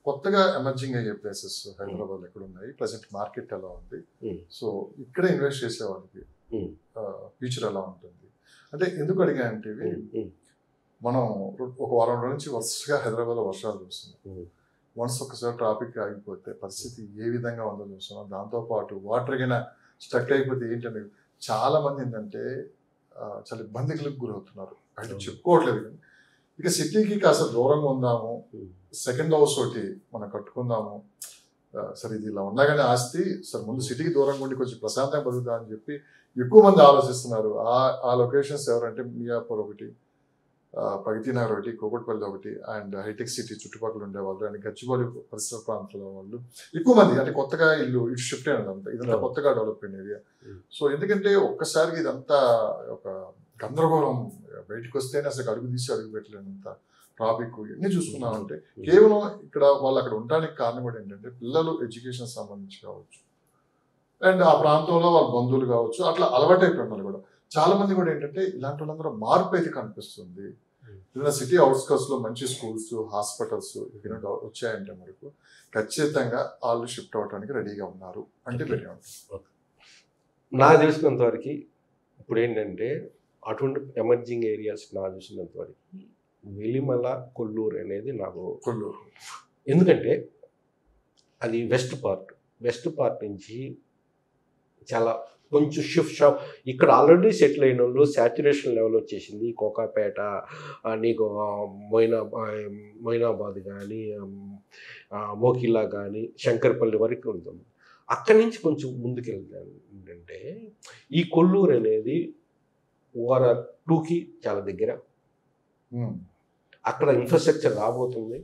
కొత్తగా ఎమర్జింగ్ అయ్యే ప్లేసెస్ హైదరాబాద్ ఎక్కడ ఉన్నాయి, ప్రజెంట్ మార్కెట్ ఎలా ఉంది, సో ఇక్కడ ఇన్వెస్ట్ చేసే వాళ్ళకి ఫ్యూచర్ ఎలా ఉంటుంది అంటే ఎందుకు అడిగా అంటే మనం ఒక వారం రోజుల నుంచి వరుసగా హైదరాబాద్లో వర్షాలు చూస్తున్నాం. వన్స్ ఒకసారి ట్రాఫిక్ ఆగిపోతే పరిస్థితి ఏ విధంగా ఉందో చూస్తున్నాం. దాంతోపాటు వాటర్ గిన స్టక్ అయిపోతే ఏంటంటే చాలా మంది ఏంటంటే చాలా ఇబ్బందికి గురవుతున్నారు. అంటే చెప్పుకోవట్లేదు కానీ ఇక సిటీకి కాస్త దూరంగా ఉందాము, సెకండ్ హౌస్ ఒకటి మనం కట్టుకుందాము, సరే ఇది ఇలా ఉన్నా కానీ ఆస్తి సరే ముందు సిటీకి దూరంగా ఉండి కొంచెం ప్రశాంతంగా బతుకుతా అని చెప్పి ఎక్కువ మంది ఆలోచిస్తున్నారు. ఆ లొకేషన్స్ ఎవరంటే మియాపూర్ ఒకటి, ప్రగతి నగర్ ఒకటి, కూకట్పల్లి ఒకటి, అండ్ హైటెక్ సిటీ చుట్టుపక్కల ఉండేవాళ్ళు, అండ్ గచ్చిబౌలి పరిసర ప్రాంతాల వాళ్ళు ఎక్కువ మంది అంటే కొత్తగా ఇల్లు ఇటు షిఫ్ట్ అయినదంతా, ఇదంతా కొత్తగా డెవలప్ అయిన ఏరియా. సో ఎందుకంటే ఒక్కసారికి ఇదంతా ఒక గందరగోళం, బయటకు వస్తేనే అసలు అడుగు తీసి అడుగు పెట్టలేనంత ట్రాఫిక్ ఇవన్నీ చూసుకున్నామంటే కేవలం ఇక్కడ వాళ్ళు అక్కడ ఉండడానికి కారణం కూడా ఏంటంటే పిల్లలు ఎడ్యుకేషన్ సంబంధించి కావచ్చు, అండ్ ఆ ప్రాంతంలో వాళ్ళ బంధువులు కావచ్చు, అట్లా అలవాటైపోయిన కూడా చాలా మంది కూడా ఏంటంటే ఇలాంటి వాళ్ళందరూ మార్పు అయితే కనిపిస్తుంది. ఏదైనా సిటీ అవుట్స్కట్స్ లో మంచి స్కూల్స్, హాస్పిటల్స్ వచ్చాయంటే మనకు ఖచ్చితంగా వాళ్ళు షిఫ్ట్ అవడానికి రెడీగా ఉన్నారు అంటే రెడీ ఉంటారు. నాకు తెలిసినంత వరకు ఇప్పుడు ఏంటంటే అటువంటి ఎమర్జింగ్ ఏరియాస్ నాకు చూసినంత వరకు వెలిమల, కొల్లూరు అనేది నాకు కొల్లూరు, ఎందుకంటే అది వెస్ట్ పార్ట్ నుంచి చాలా కొంచెం షాప్ ఇక్కడ ఆల్రెడీ సెటిల్ అయిన వాళ్ళు సాచురేషన్ లెవెల్ వచ్చేసింది. కోకాపేట, నీకు మొయినాబాద్ కానీ, మోకిలా కానీ, శంకర్పల్లి వరకు ఉంటుంది. అక్కడి నుంచి కొంచెం ముందుకు వెళ్తాను ఏంటంటే ఈ కొల్లూరు అనేది ఓఆర్ఆర్ 2కి చాలా దగ్గర. అక్కడ ఇన్ఫ్రాస్ట్రక్చర్ రాబోతుంది.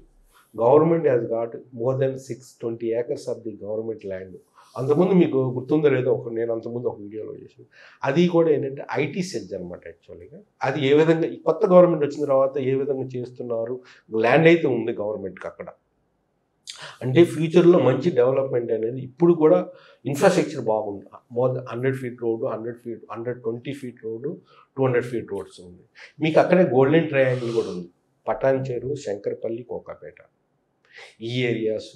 Government has got more than 620 acres of the government land. అంతకుముందు మీకు గుర్తుందో లేదో నేను అంతకుముందు ఒక వీడియోలో చేసాను. అది కూడా ఏంటంటే ఐటీ సెజ్ అనమాట. యాక్చువల్గా అది ఏ విధంగా ఈ కొత్త గవర్నమెంట్ వచ్చిన తర్వాత ఏ విధంగా చేస్తున్నారు, ల్యాండ్ అయితే ఉంది గవర్నమెంట్కి అక్కడ. అంటే ఫ్యూచర్లో మంచి డెవలప్మెంట్ అనేది ఇప్పుడు కూడా ఇన్ఫ్రాస్ట్రక్చర్ బాగుంది. More than 100 feet road, 120 feet road, 200 feet roads ఉంది. మీకు అక్కడే గోల్డెన్ ట్రయాంగిల్ కూడా ఉంది. పటాన్చేరు, శంకర్పల్లి, కోకాపేట ఈ areas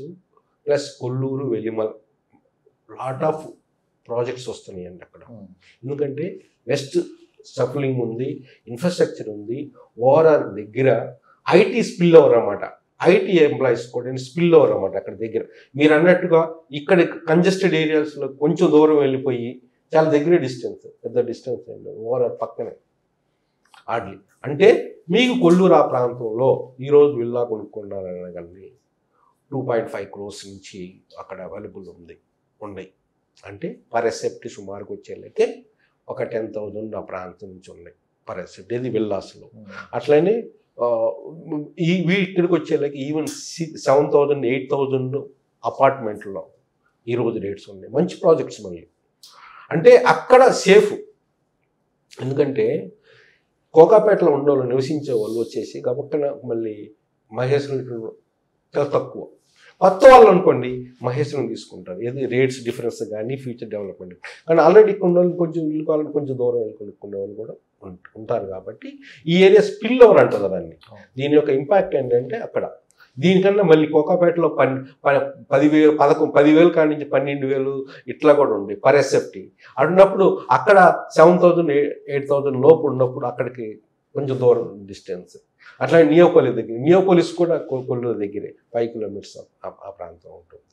plus Kolluru, Velimala lot of projects వస్తున్నాయండి అక్కడ. ఎందుకంటే వెస్ట్ సఫలింగ్ ఉంది, ఇన్ఫ్రాస్ట్రక్చర్ ఉంది. ఓఆర్ఆర్ దగ్గర ఐటీ స్పిల్ ఓవర్ అన్నమాట. ఐటీ ఎంప్లాయీస్ కూడా స్పిల్ ఓవర్ అన్నమాట అక్కడ దగ్గర. మీరు అన్నట్టుగా ఇక్కడ కంజెస్టెడ్ ఏరియాస్లో కొంచెం దూరం వెళ్ళిపోయి చాలా దగ్గర డిస్టెన్స్, పెద్ద డిస్టెన్స్ అండి. ఓఆర్ఆర్ పక్కనే ఆడ్లీ. అంటే మీకు కొల్లూరు ఆ ప్రాంతంలో ఈరోజు విల్లా కొనుక్కున్నారనగానే 2.5 crores నుంచి అక్కడ అవైలబుల్ ఉన్నాయి. అంటే పర్ ఎసెప్ట్ సుమారుకు వచ్చేళ్ళకే ఒక 10,000 ఆ ప్రాంతం నుంచి ఉన్నాయి పర్ ఎసెప్ట్. ఇది విల్లాస్లో. అట్లనే ఇక్కడికి వచ్చేళ్ళకి ఈవెన్ 7,000, 8,000 అపార్ట్మెంట్లో ఈరోజు రేట్స్ ఉన్నాయి. మంచి ప్రాజెక్ట్స్ మళ్ళీ. అంటే అక్కడ సేఫ్. ఎందుకంటే కోకాపేటలో ఉండేవాళ్ళు, నివసించే వాళ్ళు వచ్చేసి గబక్కన మళ్ళీ మహేశ్వరం చాలా తక్కువ. కొత్త వాళ్ళు అనుకోండి మహేశ్వరం తీసుకుంటారు. ఏది రేట్స్ డిఫరెన్స్ కానీ ఫ్యూచర్ డెవలప్మెంట్. కానీ ఆల్రెడీ ఇక్కడ ఉన్న వాళ్ళు కొంచెం ఇల్లు కావాలని కొంచెం దూరం వెళ్ళి కొనుక్కునే వాళ్ళు కూడా ఉంటారు. కాబట్టి ఈ ఏరియా స్పిల్ ఓవర్ అంటారు దాన్ని. దీని యొక్క ఇంపాక్ట్ ఏంటంటే అక్కడ దీనికన్నా మళ్ళీ కోకాపేటలో 10,000 కాడి నుంచి 12,000 ఇట్లా కూడా ఉంది పర్ ఎస్ఎఫ్టీ. అన్నప్పుడు అక్కడ 7,000, 8,000 లోపు ఉన్నప్పుడు అక్కడికి కొంచెం దూరం డిస్టెన్స్. అట్లా నియోపోలిస్ కూడా కొల్లూరు దగ్గరే 5 kilometers ఆ ప్రాంతం ఉంటుంది.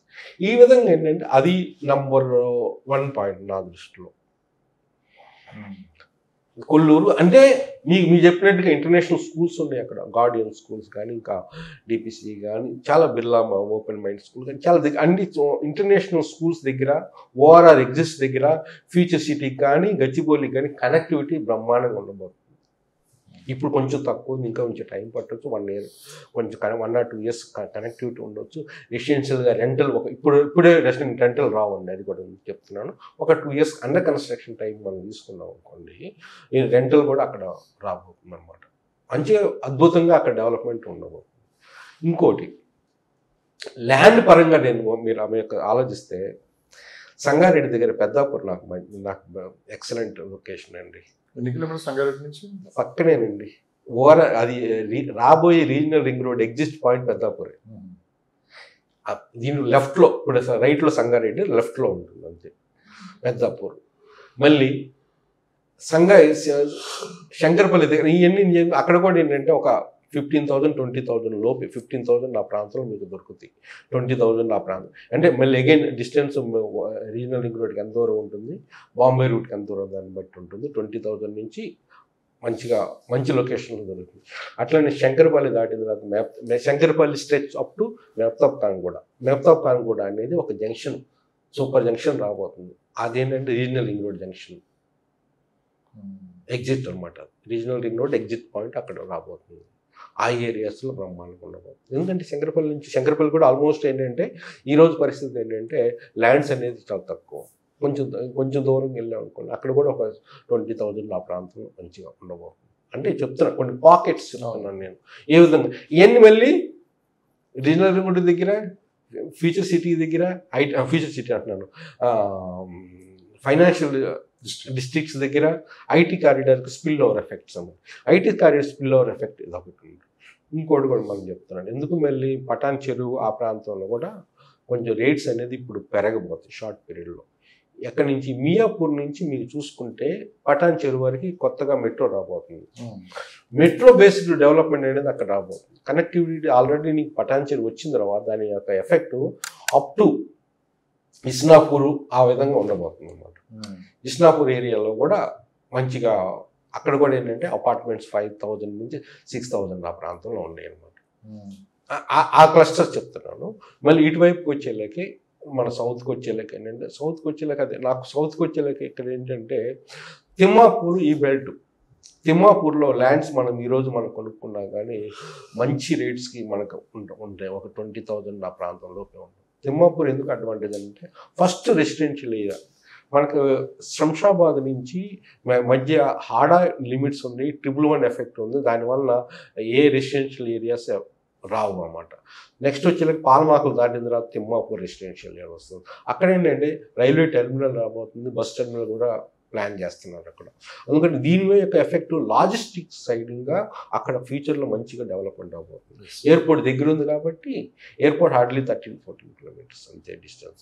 ఈ విధంగా ఏంటంటే అది నంబర్ 1 పాయింట్ నా దృష్టిలో. కొల్లూరు అంటే మీకు చెప్పినట్టుగా ఇంటర్నేషనల్ స్కూల్స్ ఉన్నాయి అక్కడ. గార్డియన్ స్కూల్స్ కానీ, ఇంకా డిపిసి కానీ, చాలా బిర్లా ఓపెన్ మైండ్ స్కూల్ కానీ చాలా దగ్గర అన్ని ఇంటర్నేషనల్ స్కూల్స్ దగ్గర, ఓఆర్ఆర్ ఎగ్జిస్ట్ దగ్గర, ఫ్యూచర్ సిటీకి కానీ, గచ్చిబౌలికి కానీ కనెక్టివిటీ బ్రహ్మాండంగా ఉండబోతుంది. ఇప్పుడు కొంచెం తక్కువ, ఇంకా కొంచెం టైం పట్టవచ్చు. 1 year కొంచెం 1 or 2 years కనెక్టివిటీ ఉండొచ్చు. రెసిడెన్షియల్గా రెంటల్ ఇప్పుడే రెంటల్ రావండి, అది కూడా చెప్తున్నాను. ఒక 2 years అండర్ కన్స్ట్రక్షన్ టైం మనం తీసుకున్నాం అనుకోండి, ఈ రెంటల్ కూడా అక్కడ రాబోతుంది అనమాట. మంచిగా అద్భుతంగా అక్కడ డెవలప్మెంట్ ఉండబోతుంది. ఇంకోటి ల్యాండ్ పరంగా మీరు ఆలోచిస్తే సంగారెడ్డి దగ్గర పెద్దాపూర్ నాకు ఎక్సలెంట్ లొకేషన్ అండి. ఎన్ని కిలోమీటర్స్ సంగారెడ్డి నుంచి? దీని లెఫ్ట్లో ఇప్పుడు రైట్లో సంగారెడ్డి, లెఫ్ట్లో ఉంటుంది అంతే పెద్దాపూర్. మళ్ళీ శంకరపల్లి దగ్గర ఇవన్నీ అక్కడ కూడా ఏంటంటే ఒక 15,000 20,000 లోపు 15,000 నా ప్రాంతంలో మీకు దొరుకుతాయి, 20,000 నా ప్రాంతం. అంటే మళ్ళీ అగైన్ డిస్టెన్స్ రీజనల్ రింగ్ రోడ్కి ఎంత దూరం ఉంటుంది, బాంబే రూట్కి ఎంత దూరం దాన్ని బట్టి ఉంటుంది. 20,000 నుంచి మంచి లొకేషన్లో దొరుకుతుంది. అట్లనే శంకరపల్లి దాటిన తర్వాత Shankarpally stretch up to Mehtab Khanguda అనేది ఒక జంక్షన్, సూపర్ జంక్షన్ రాబోతుంది. అదేంటంటే regional ring road junction exit అనమాట. Regional ring road exit point అక్కడ రాబోతుంది. ఆ ఏరియాస్లో బ్రహ్మాండంగా ఉండబోతుంది. ఎందుకంటే శంకరపల్లి కూడా ఆల్మోస్ట్ ఏంటంటే ఈరోజు పరిస్థితి ఏంటంటే ల్యాండ్స్ అనేది చాలా తక్కువ. కొంచెం దూరం వెళ్ళాం అనుకోండి, అక్కడ కూడా ఒక 20,000 ఆ ప్రాంతంలో మంచిగా ఉండబోతుంది. అంటే చెప్తున్నా కొన్ని పాకెట్స్ చెప్తున్నాను నేను ఏ విధంగా. ఇవన్నీ మళ్ళీ రీజనల్ రింగ్ రోడ్ దగ్గర, ఫ్యూచర్ సిటీ దగ్గర, ఫ్యూచర్ సిటీ అంటున్నాను, ఫైనాన్షియల్ డిస్ట్రిక్ట్స్ దగ్గర, ఐటీ కారిడార్కి స్పిల్ ఓవర్ ఎఫెక్ట్స్ అన్నమాట. IT corridor spill over effect ఇది ఒకటి ఉంది. ఇంకోటి కూడా మనం చెప్తున్నాను. ఎందుకు మళ్ళీ పటాన్ చెరువు ఆ ప్రాంతంలో కూడా కొంచెం రేట్స్ అనేది ఇప్పుడు పెరగబోతాయి షార్ట్ పీరియడ్లో. ఎక్కడి నుంచి మియాపూర్ నుంచి మీరు చూసుకుంటే పటాన్ చెరువు వరకు కొత్తగా మెట్రో రాబోతుంది. మెట్రో బేస్డ్ డెవలప్మెంట్ అనేది అక్కడ రాబోతుంది. కనెక్టివిటీ ఆల్రెడీ నీకు పటాన్ చెరువు వచ్చిన తర్వాత దాని యొక్క ఎఫెక్ట్ అప్ టు ఇస్నాపూర్ ఆ విధంగా ఉండబోతుంది అన్నమాట. ఇస్నాపూర్ ఏరియాలో కూడా మంచిగా అక్కడ కూడా ఏంటంటే అపార్ట్మెంట్స్ 5,000 నుంచి 6,000 ఆ ప్రాంతంలో ఉన్నాయి అన్నమాట. ఆ క్లస్టర్స్ చెప్తున్నాను. మళ్ళీ ఇటువైపుకి వచ్చేలాకి మన సౌత్కి వచ్చేలాకి ఏంటంటే నాకు సౌత్కి వచ్చేలాకి ఇక్కడ ఏంటంటే తిమ్మాపూర్ ఈ బెల్ట్. తిమ్మాపూర్లో ల్యాండ్స్ ఈరోజు మనం కొనుక్కున్నా కానీ మంచి రేట్స్కి మనకు ఉంటాయి. ఒక 20,000 ఆ ప్రాంతంలోకి ఉంటుంది. తిమ్మాపూర్ ఎందుకు అడ్వాంటేజ్ అంటే ఫస్ట్ రెసిడెన్షియల్ ఏరియా. మనకు శంషాబాద్ నుంచి మధ్య హాడా లిమిట్స్ ఉంది, 111 ఎఫెక్ట్ ఉంది. దానివల్ల ఏ రెసిడెన్షియల్ ఏరియాస్ రావు అన్నమాట. నెక్స్ట్ వచ్చేలాకి పాల్మాకులు దాటిన తర్వాత తిమ్మాపూర్ రెసిడెన్షియల్ ఏరియా వస్తుంది. అక్కడ ఏంటంటే రైల్వే టెర్మినల్ రాబోతుంది, బస్ టెర్మినల్ కూడా ప్లాన్ చేస్తున్నారు అక్కడ. ఎందుకంటే దీని యొక్క ఎఫెక్ట్ లాజిస్టిక్స్ సైడ్గా అక్కడ ఫ్యూచర్లో మంచిగా డెవలప్మెంట్ అవబోతుంది. ఎయిర్పోర్ట్ దగ్గర ఉంది కాబట్టి ఎయిర్పోర్ట్ హార్డ్లీ 13-14 కిలోమీటర్స్ అంతే డిస్టెన్స్.